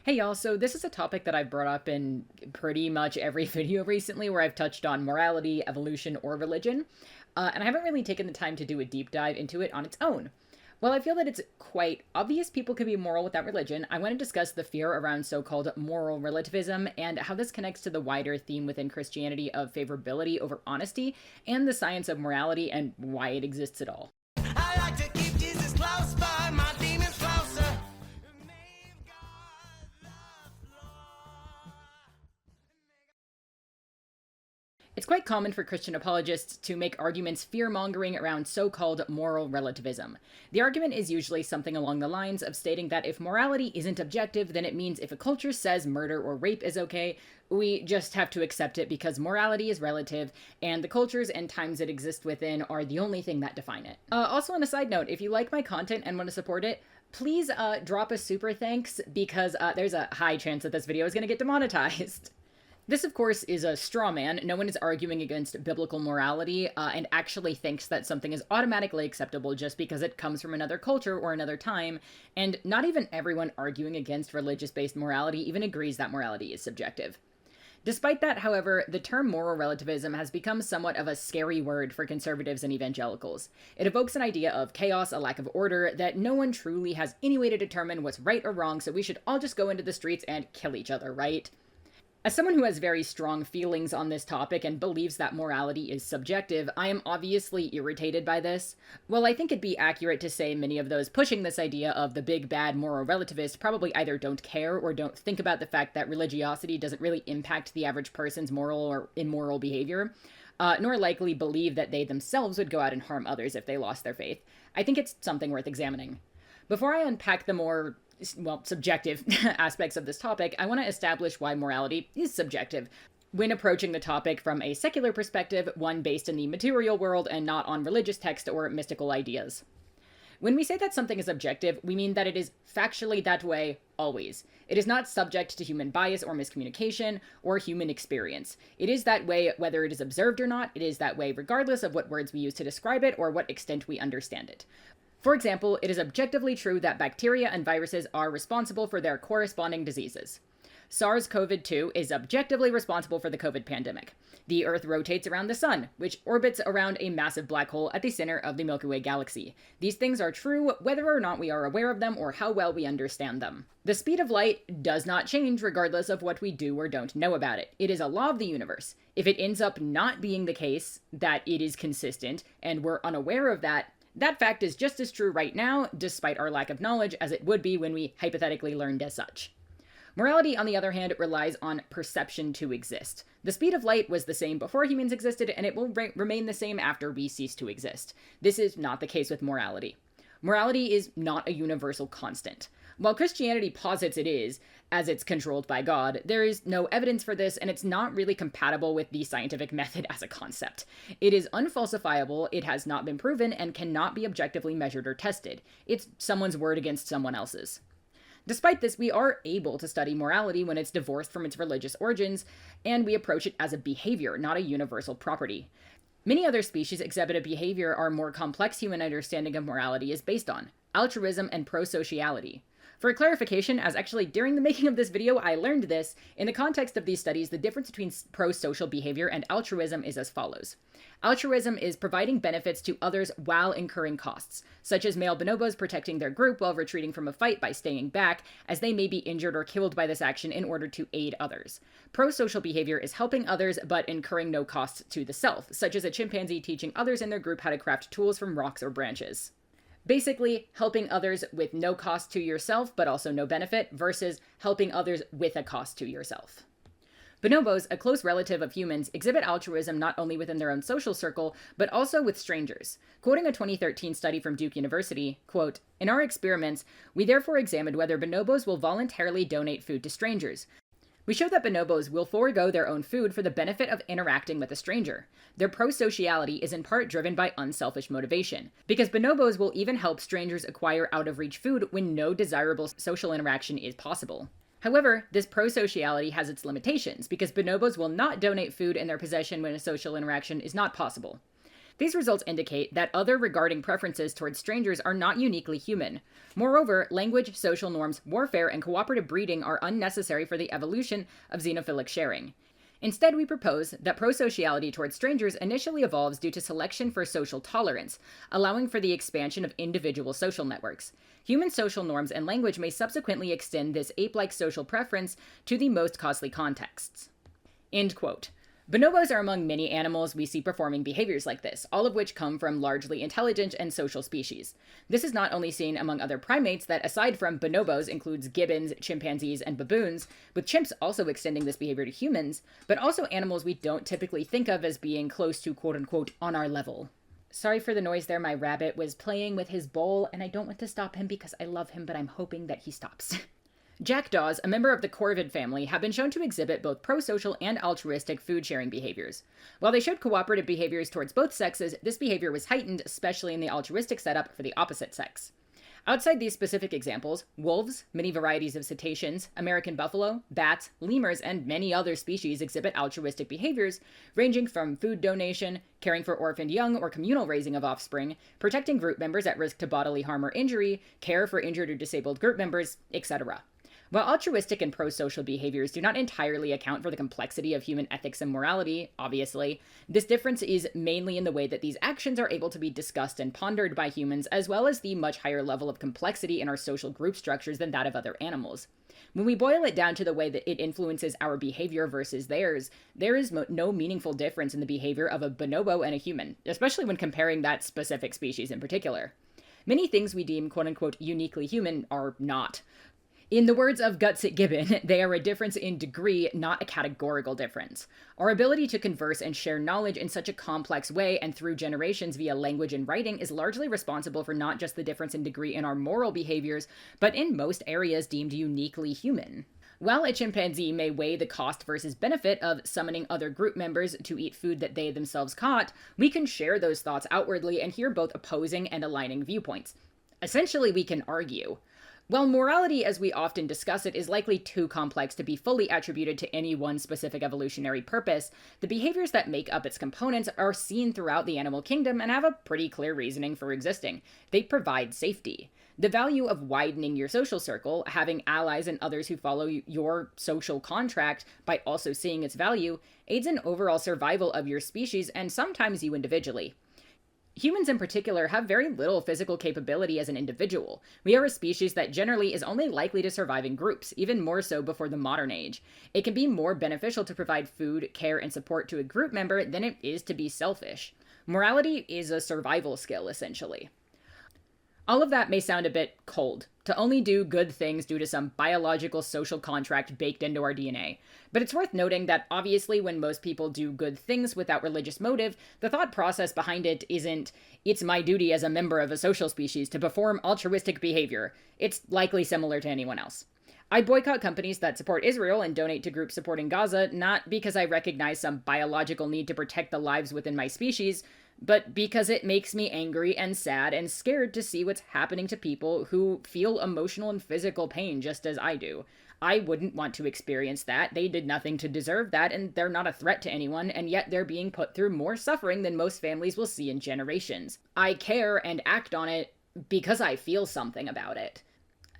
Hey y'all, so this is a topic that I've brought up in pretty much every video recently where I've touched on morality, evolution, or religion, and I haven't really taken the time to do a deep dive into it on its own. While I feel that it's quite obvious people can be moral without religion, I want to discuss the fear around so-called moral relativism and how this connects to the wider theme within Christianity of favorability over honesty and the science of morality and why it exists at all. I like to keep Jesus close, but my demons closer. It's quite common for Christian apologists to make arguments fear-mongering around so-called moral relativism. The argument is usually something along the lines of stating that if morality isn't objective, then it means if a culture says murder or rape is okay, we just have to accept it because morality is relative, and the cultures and times it exists within are the only thing that define it. Also, on a side note, if you like my content and want to support it, please drop a super thanks because there's a high chance that this video is going to get demonetized. This, of course, is a straw man. No one is arguing against biblical morality and actually thinks that something is automatically acceptable just because it comes from another culture or another time, and not even everyone arguing against religious-based morality even agrees that morality is subjective. Despite that, however, the term moral relativism has become somewhat of a scary word for conservatives and evangelicals. It evokes an idea of chaos, a lack of order, that no one truly has any way to determine what's right or wrong, so we should all just go into the streets and kill each other, right? As someone who has very strong feelings on this topic and believes that morality is subjective, I am obviously irritated by this. While I think it'd be accurate to say many of those pushing this idea of the big bad moral relativist probably either don't care or don't think about the fact that religiosity doesn't really impact the average person's moral or immoral behavior, nor likely believe that they themselves would go out and harm others if they lost their faith, I think it's something worth examining. Before I unpack the more subjective aspects of this topic, I want to establish why morality is subjective when approaching the topic from a secular perspective, one based in the material world and not on religious text or mystical ideas. When we say that something is objective, we mean that it is factually that way always. It is not subject to human bias or miscommunication or human experience. It is that way whether it is observed or not. It is that way regardless of what words we use to describe it or what extent we understand it. For example, it is objectively true that bacteria and viruses are responsible for their corresponding diseases. SARS-CoV-2 is objectively responsible for the COVID pandemic. The Earth rotates around the Sun, which orbits around a massive black hole at the center of the Milky Way galaxy. These things are true whether or not we are aware of them or how well we understand them. The speed of light does not change regardless of what we do or don't know about it. It is a law of the universe. If it ends up not being the case that it is consistent and we're unaware of that, that fact is just as true right now, despite our lack of knowledge, as it would be when we hypothetically learned as such. Morality, on the other hand, relies on perception to exist. The speed of light was the same before humans existed, and it will remain the same after we cease to exist. This is not the case with morality. Morality is not a universal constant. While Christianity posits it is, as it's controlled by God, there is no evidence for this, and it's not really compatible with the scientific method as a concept. It is unfalsifiable, it has not been proven, and cannot be objectively measured or tested. It's someone's word against someone else's. Despite this, we are able to study morality when it's divorced from its religious origins, and we approach it as a behavior, not a universal property. Many other species exhibit a behavior our more complex human understanding of morality is based on: altruism and prosociality. For clarification, as actually during the making of this video I learned this, in the context of these studies, the difference between pro-social behavior and altruism is as follows. Altruism is providing benefits to others while incurring costs, such as male bonobos protecting their group while retreating from a fight by staying back, as they may be injured or killed by this action in order to aid others. Pro-social behavior is helping others but incurring no costs to the self, such as a chimpanzee teaching others in their group how to craft tools from rocks or branches. Basically, helping others with no cost to yourself, but also no benefit, versus helping others with a cost to yourself. Bonobos, a close relative of humans, exhibit altruism not only within their own social circle, but also with strangers. Quoting a 2013 study from Duke University, quote, "In our experiments, we therefore examined whether bonobos will voluntarily donate food to strangers. We show that bonobos will forego their own food for the benefit of interacting with a stranger. Their prosociality is in part driven by unselfish motivation, because bonobos will even help strangers acquire out-of-reach food when no desirable social interaction is possible. However, this prosociality has its limitations, because bonobos will not donate food in their possession when a social interaction is not possible. These results indicate that other regarding preferences towards strangers are not uniquely human. Moreover, language, social norms, warfare, and cooperative breeding are unnecessary for the evolution of xenophilic sharing. Instead, we propose that prosociality towards strangers initially evolves due to selection for social tolerance, allowing for the expansion of individual social networks. Human social norms and language may subsequently extend this ape-like social preference to the most costly contexts. End quote. Bonobos are among many animals we see performing behaviors like this, all of which come from largely intelligent and social species. This is not only seen among other primates that, aside from bonobos, includes gibbons, chimpanzees, and baboons, with chimps also extending this behavior to humans, but also animals we don't typically think of as being close to quote-unquote on our level. Sorry for the noise there, my rabbit was playing with his bowl, and I don't want to stop him because I love him, but I'm hoping that he stops. Jackdaws, a member of the corvid family, have been shown to exhibit both prosocial and altruistic food-sharing behaviors. While they showed cooperative behaviors towards both sexes, this behavior was heightened, especially in the altruistic setup for the opposite sex. Outside these specific examples, wolves, many varieties of cetaceans, American buffalo, bats, lemurs, and many other species exhibit altruistic behaviors, ranging from food donation, caring for orphaned young or communal raising of offspring, protecting group members at risk to bodily harm or injury, care for injured or disabled group members, etc. While altruistic and prosocial behaviors do not entirely account for the complexity of human ethics and morality, obviously, this difference is mainly in the way that these actions are able to be discussed and pondered by humans, as well as the much higher level of complexity in our social group structures than that of other animals. When we boil it down to the way that it influences our behavior versus theirs, there is no meaningful difference in the behavior of a bonobo and a human, especially when comparing that specific species in particular. Many things we deem quote-unquote uniquely human are not. In the words of Gutsit Gibbon, they are a difference in degree, not a categorical difference. Our ability to converse and share knowledge in such a complex way and through generations via language and writing is largely responsible for not just the difference in degree in our moral behaviors, but in most areas deemed uniquely human. While a chimpanzee may weigh the cost versus benefit of summoning other group members to eat food that they themselves caught, we can share those thoughts outwardly and hear both opposing and aligning viewpoints. Essentially, we can argue. While morality, as we often discuss it, is likely too complex to be fully attributed to any one specific evolutionary purpose, the behaviors that make up its components are seen throughout the animal kingdom and have a pretty clear reasoning for existing. They provide safety. The value of widening your social circle, having allies and others who follow your social contract by also seeing its value, aids in overall survival of your species and sometimes you individually. Humans in particular have very little physical capability as an individual. We are a species that generally is only likely to survive in groups, even more so before the modern age. It can be more beneficial to provide food, care, and support to a group member than it is to be selfish. Morality is a survival skill, essentially. All of that may sound a bit cold, to only do good things due to some biological social contract baked into our DNA. But it's worth noting that obviously when most people do good things without religious motive, the thought process behind it isn't, it's my duty as a member of a social species to perform altruistic behavior. It's likely similar to anyone else. I boycott companies that support Israel and donate to groups supporting Gaza, not because I recognize some biological need to protect the lives within my species, but because it makes me angry and sad and scared to see what's happening to people who feel emotional and physical pain just as I do. I wouldn't want to experience that. They did nothing to deserve that, and they're not a threat to anyone, and yet they're being put through more suffering than most families will see in generations. I care and act on it because I feel something about it.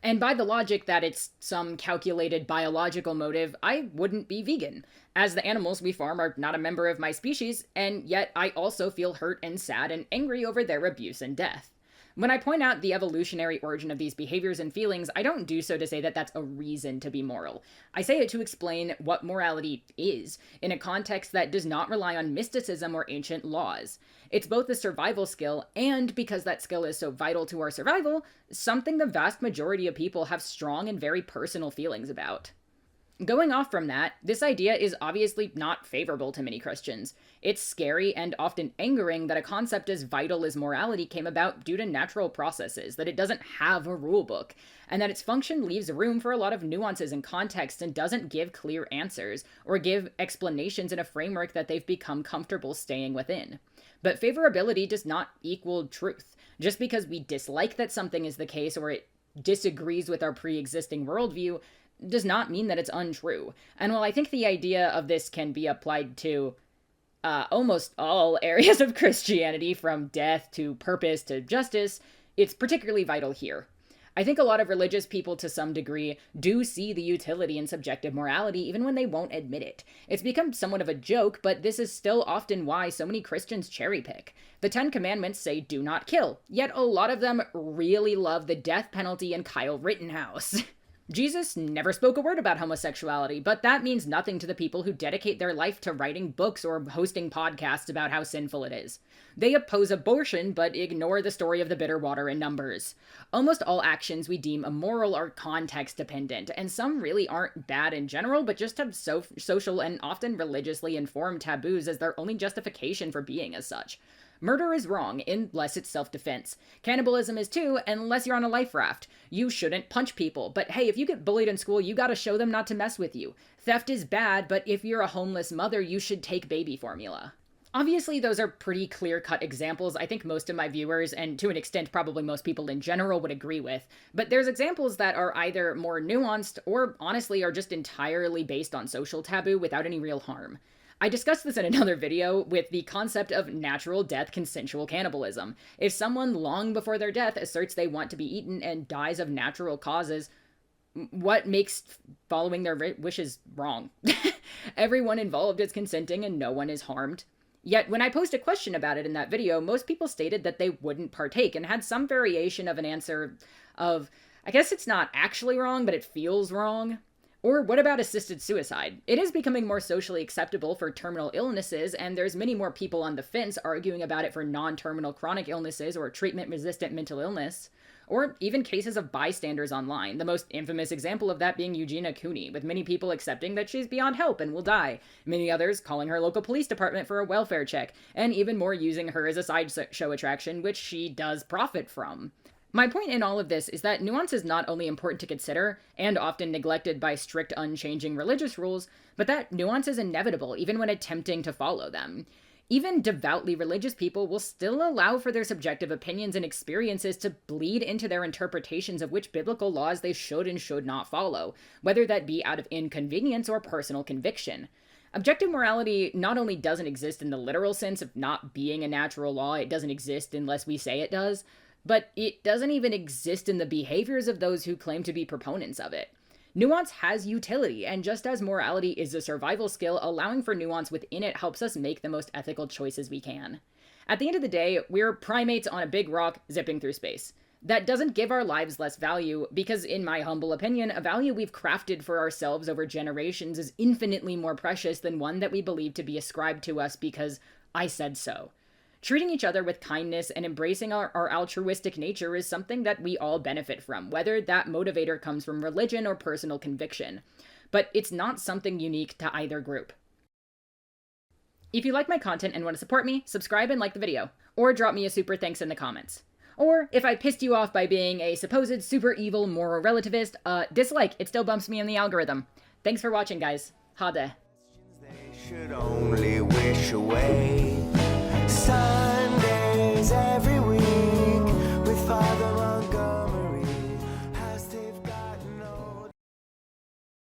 And by the logic that it's some calculated biological motive, I wouldn't be vegan, as the animals we farm are not a member of my species, and yet I also feel hurt and sad and angry over their abuse and death. When I point out the evolutionary origin of these behaviors and feelings, I don't do so to say that that's a reason to be moral. I say it to explain what morality is, in a context that does not rely on mysticism or ancient laws. It's both a survival skill, and because that skill is so vital to our survival, something the vast majority of people have strong and very personal feelings about. Going off from that, this idea is obviously not favorable to many Christians. It's scary and often angering that a concept as vital as morality came about due to natural processes, that it doesn't have a rule book, and that its function leaves room for a lot of nuances and context and doesn't give clear answers or give explanations in a framework that they've become comfortable staying within. But favorability does not equal truth. Just because we dislike that something is the case or it disagrees with our pre-existing worldview does not mean that it's untrue. And while I think the idea of this can be applied to almost all areas of Christianity, from death to purpose to justice, it's particularly vital here. I think a lot of religious people, to some degree, do see the utility in subjective morality even when they won't admit it. It's become somewhat of a joke, but this is still often why so many Christians cherry pick. The Ten Commandments say do not kill, yet a lot of them really love the death penalty and Kyle Rittenhouse. Jesus never spoke a word about homosexuality, but that means nothing to the people who dedicate their life to writing books or hosting podcasts about how sinful it is. They oppose abortion, but ignore the story of the bitter water in Numbers. Almost all actions we deem immoral are context dependent, and some really aren't bad in general, but just have social and often religiously informed taboos as their only justification for being as such. Murder is wrong, unless it's self-defense. Cannibalism is too, unless you're on a life raft. You shouldn't punch people, but hey, if you get bullied in school, you gotta show them not to mess with you. Theft is bad, but if you're a homeless mother, you should take baby formula. Obviously, those are pretty clear-cut examples I think most of my viewers, and to an extent probably most people in general, would agree with. But there's examples that are either more nuanced, or honestly are just entirely based on social taboo without any real harm. I discussed this in another video with the concept of natural death consensual cannibalism. If someone long before their death asserts they want to be eaten and dies of natural causes, what makes following their wishes wrong? Everyone involved is consenting and no one is harmed. Yet, when I posed a question about it in that video, most people stated that they wouldn't partake and had some variation of an answer of, I guess it's not actually wrong, but it feels wrong. Or what about assisted suicide? It is becoming more socially acceptable for terminal illnesses, and there's many more people on the fence arguing about it for non-terminal chronic illnesses or treatment-resistant mental illness, or even cases of bystanders online, the most infamous example of that being Eugenia Cooney, with many people accepting that she's beyond help and will die, many others calling her local police department for a welfare check, and even more using her as a sideshow attraction, which she does profit from. My point in all of this is that nuance is not only important to consider, and often neglected by strict, unchanging religious rules, but that nuance is inevitable even when attempting to follow them. Even devoutly religious people will still allow for their subjective opinions and experiences to bleed into their interpretations of which biblical laws they should and should not follow, whether that be out of inconvenience or personal conviction. Objective morality not only doesn't exist in the literal sense of not being a natural law, it doesn't exist unless we say it does, but it doesn't even exist in the behaviors of those who claim to be proponents of it. Nuance has utility, and just as morality is a survival skill, allowing for nuance within it helps us make the most ethical choices we can. At the end of the day, we're primates on a big rock zipping through space. That doesn't give our lives less value, because in my humble opinion, a value we've crafted for ourselves over generations is infinitely more precious than one that we believe to be ascribed to us because I said so. Treating each other with kindness and embracing our altruistic nature is something that we all benefit from, whether that motivator comes from religion or personal conviction. But it's not something unique to either group. If you like my content and want to support me, subscribe and like the video, or drop me a super thanks in the comments. Or, if I pissed you off by being a supposed super evil moral relativist, dislike, it still bumps me in the algorithm. Thanks for watching, guys. Ha det. They should only wish away. Sun